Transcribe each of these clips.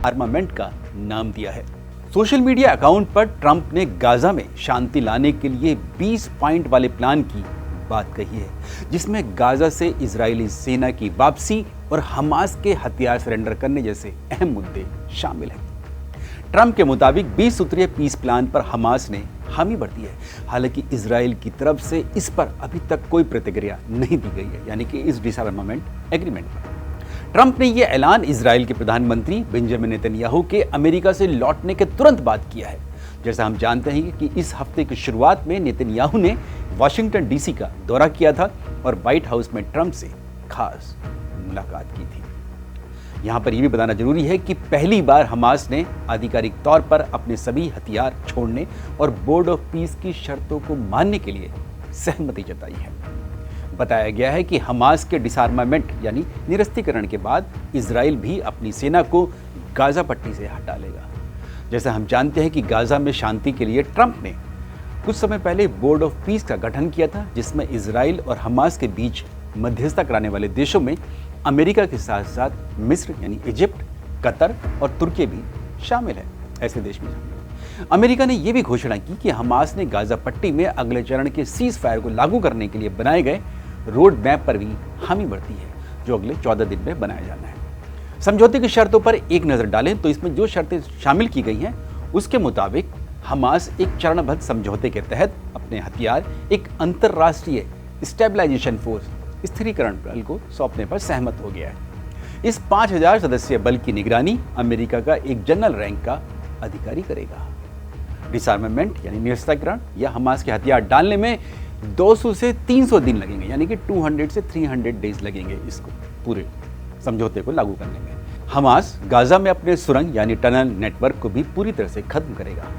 Armament का नाम दिया है। सोशल मीडिया अकाउंट पर ट्रंप ने गाजा में शांति लाने के लिए 20 पॉइंट वाले प्लान की बात कही है, जिसमें गाजा से इजरायली सेना की वापसी और हमास के हथियार सरेंडर करने जैसे अहम मुद्दे शामिल हैं। ट्रंप के मुताबिक 20 सूत्रीय पीस प्लान पर हमास ने हामी भर दी है। हालांकि इजराइल की तरफ से इस पर अभी तक कोई प्रतिक्रिया नहीं दी गई है, यानी कि इस डिसआर्मामेंट एग्रीमेंट पर। ट्रंप ने यह ऐलान इजराइल के प्रधानमंत्री बेंजामिन नेतन्याहू के अमेरिका से लौटने के तुरंत बाद किया है। जैसा हम जानते हैं कि इस हफ्ते की शुरुआत में नेतन्याहू ने वाशिंगटन डीसी का दौरा किया था और व्हाइट हाउस में ट्रंप से खास मुलाकात की थी। यहां पर यह भी बताना जरूरी है कि पहली बार हमास ने आधिकारिक तौर पर अपने सभी हथियार छोड़ने और बोर्ड ऑफ पीस की शर्तों को मानने के लिए सहमति जताई है। बताया गया है कि हमास के डिसआर्मामेंट यानी निरस्तीकरण के बाद इजराइल भी अपनी सेना को गाजा पट्टी से हटा लेगा। जैसा हम जानते हैं कि गाजा में शांति के लिए ट्रंप ने कुछ समय पहले बोर्ड ऑफ पीस का गठन किया था, जिसमें इजराइल और हमास के बीच मध्यस्थता कराने वाले देशों में अमेरिका के साथ साथ मिस्र यानी इजिप्ट, कतर और तुर्की भी शामिल है। ऐसे देश में अमेरिका ने यह भी घोषणा की कि हमास ने गाजा पट्टी में अगले चरण के सीज फायर को लागू करने के लिए बनाए गए रोड मैप पर भी हामी भरती है, जो अगले 14 दिन में बनाया जाना है। समझौते की शर्तों पर एक नजर डालें तो इसमें जो शर्तें शामिल की गई हैं उसके मुताबिक हमास एक चरणबद्ध समझौते के तहत अपने हथियार एक अंतर्राष्ट्रीय स्टेबलाइजेशन फोर्स स्थिरीकरण बल को सौंपने पर सहमत हो गया है। इस 5000 सदस्यीय बल की निगरानी अमेरिका का एक जनरल रैंक का अधिकारी करेगा। डिसआर्मामेंट यानी निरस्तीकरण या हमास के हथियार डालने में 200 से 300 दिन लगेंगे, यानी कि 200 से 300 डेज लगेंगे इसको पूरे समझौते को लागू करने में। हमास गाजा में अपने सुरंग यानी टनल नेटवर्क को भी पूरी तरह से खत्म करेगा।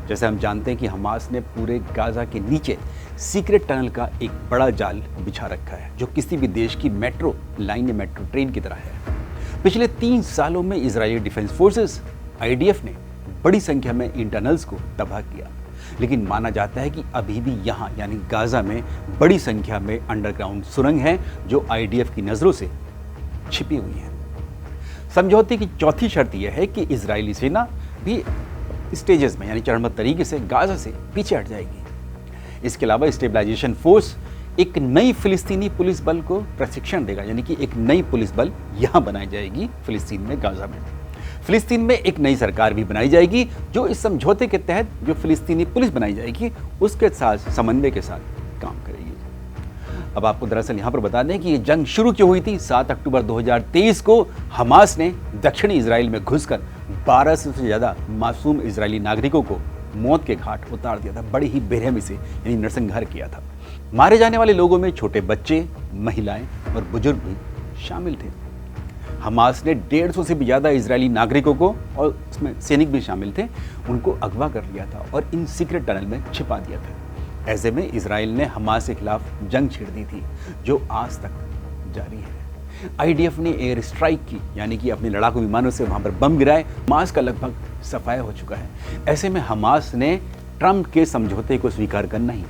जैसे हम जानते हैं कि हमास ने पूरे गाजा के नीचे सीक्रेट टनल का एक बड़ा जाल बिछा रखा है, जो किसी भी देश की मेट्रो लाइन या मेट्रो ट्रेन की तरह है। पिछले 3 सालों में इजरायली डिफेंस फोर्सेस IDF ने बड़ी संख्या में इन टनल्स को तबाह किया, लेकिन माना जाता है कि अभी भी यहाँ यानी गाजा में बड़ी संख्या में अंडरग्राउंड सुरंग हैं जो IDF की नजरों से छिपी हुई हैं। समझौते की चौथी शर्त यह है कि इजरायली सेना भी स्टेजेस में यानी चरणबद्ध तरीके से गाजा से पीछे हट जाएगी। इसके अलावा स्टेबलाइजेशन फोर्स एक नई फिलिस्तीनी पुलिस बल को प्रशिक्षण देगा, यानी कि एक नई पुलिस बल यहाँ बनाई जाएगी फिलिस्तीन में, गाजा में। फिलिस्तीन में एक नई सरकार भी बनाई जाएगी जो इस समझौते के तहत जो फिलिस्तीनी पुलिस बनाई जाएगी उसके साथ समन्वय के साथ काम करेगी। अब आपको दरअसल यहाँ पर बता दें कि ये जंग शुरू क्यों हुई थी। 7 अक्टूबर 2023 को हमास ने दक्षिणी इजराइल में घुसकर 1200 से ज़्यादा मासूम इजरायली नागरिकों को मौत के घाट उतार दिया था। बड़ी ही बेरहमी से यानी नरसंहार किया था। मारे जाने वाले लोगों में छोटे बच्चे, महिलाएं और बुजुर्ग भी शामिल थे। हमास ने 150 से भी ज़्यादा इजरायली नागरिकों को, और उसमें सैनिक भी शामिल थे, उनको अगवा कर लिया था और इन सीक्रेट टनल में छिपा दिया था। ऐसे में इजराइल ने हमास के खिलाफ जंग छेड़ दी थी, जो आज तक जारी है। IDF ने एयर स्ट्राइक की, यानी कि अपने लड़ाकू विमानों से वहां पर बम गिराए। हमास का लगभग सफाया हो चुका है। ऐसे में हमास ने ट्रंप के समझौते को स्वीकार करना ही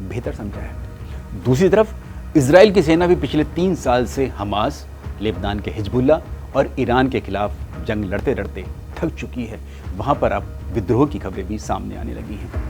बेहतर समझा है। दूसरी तरफ इजराइल की सेना भी पिछले 3 साल से हमास, लेबनान के हिजबुल्ला और ईरान के खिलाफ जंग लड़ते लड़ते थक चुकी है। वहां पर अब विद्रोह की खबरें भी सामने आने लगी हैं,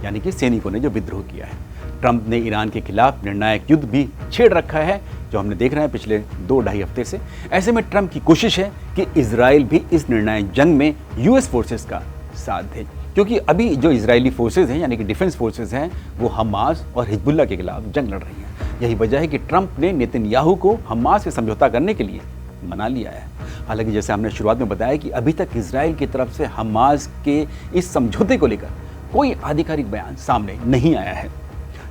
यानी कि सैनिकों ने जो विद्रोह किया है। ट्रंप ने ईरान के खिलाफ निर्णायक युद्ध भी छेड़ रखा है, जो हमने देख रहे हैं पिछले 2-2.5 हफ्ते से। ऐसे में ट्रंप की कोशिश है कि इजराइल भी इस निर्णायक जंग में US फोर्सेस का साथ दे, क्योंकि अभी जो इजरायली फोर्सेस हैं यानी कि डिफेंस फोर्सेस हैं वो हमास और हिजबुल्ला के खिलाफ जंग लड़ रही हैं। यही वजह है कि ट्रंप ने नेतन्याहू को हमास से समझौता करने के लिए मना लिया है। हालांकि जैसे हमने शुरुआत में बताया कि अभी तक इजराइल की तरफ से हमास के इस समझौते को लेकर कोई आधिकारिक बयान सामने नहीं आया है।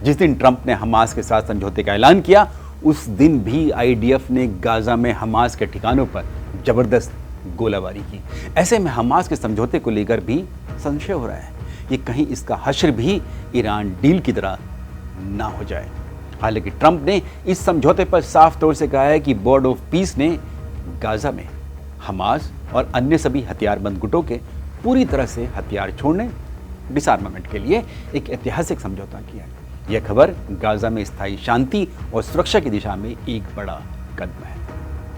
जिस दिन ट्रंप ने हमास के साथ समझौते का ऐलान किया उस दिन भी IDF ने गाजा में हमास के ठिकानों पर जबरदस्त गोलाबारी की। ऐसे में हमास के समझौते को लेकर भी संशय हो रहा है कि कहीं इसका हश्र भी ईरान डील की तरह ना हो जाए। हालांकि ट्रंप ने इस समझौते पर साफ तौर से कहा है कि बोर्ड ऑफ पीस ने गाजा में हमास और अन्य सभी हथियारबंद गुटों के पूरी तरह से हथियार छोड़ने, डिसआर्मामेंट के लिए एक ऐतिहासिक समझौता किया है। यह खबर गाजा में स्थायी शांति और सुरक्षा की दिशा में एक बड़ा कदम है।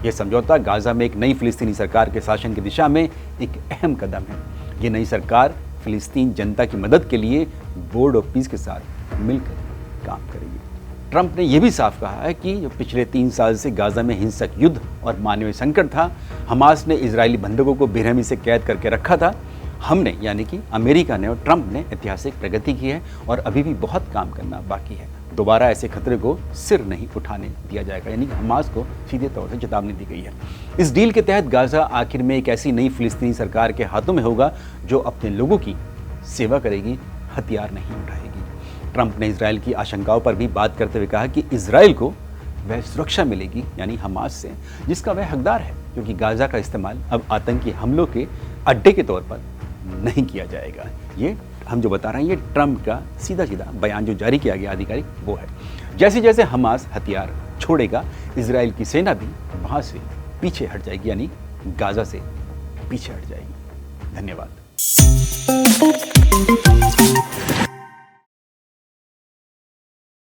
यह समझौता गाजा में एक नई फिलिस्तीनी सरकार के शासन की दिशा में एक अहम कदम है। ये नई सरकार फिलिस्तीन जनता की मदद के लिए बोर्ड ऑफ पीस के साथ मिलकर काम करेगी। ट्रंप ने यह भी साफ कहा है कि जो पिछले 3 साल से गाजा में हिंसक युद्ध और मानवीय संकट था, हमास ने इजरायली बंधकों को बेरहमी से कैद करके रखा था। हमने यानी कि अमेरिका ने और ट्रंप ने ऐतिहासिक प्रगति की है और अभी भी बहुत काम करना बाकी है। दोबारा ऐसे खतरे को सिर नहीं उठाने दिया जाएगा, यानी कि हमास को सीधे तौर से चेतावनी दी गई है। इस डील के तहत गाजा आखिर में एक ऐसी नई फिलिस्तीनी सरकार के हाथों में होगा जो अपने लोगों की सेवा करेगी, हथियार नहीं उठाएगी। ट्रंप ने इजराइल की आशंकाओं पर भी बात करते हुए कहा कि इजराइल को वह सुरक्षा मिलेगी यानी हमास से जिसका वह हकदार है, क्योंकि गाजा का इस्तेमाल अब आतंकी हमलों के अड्डे के तौर पर नहीं किया जाएगा। ये हम जो बता रहे हैं, ये ट्रंप का सीधा सीधा बयान जो जारी किया गया आधिकारिक वो है। जैसे जैसे हमास हथियार छोड़ेगा, इजराइल की सेना भी वहाँ से पीछे हट जाएगी, यानी गाजा से पीछे हट जाएगी। धन्यवाद।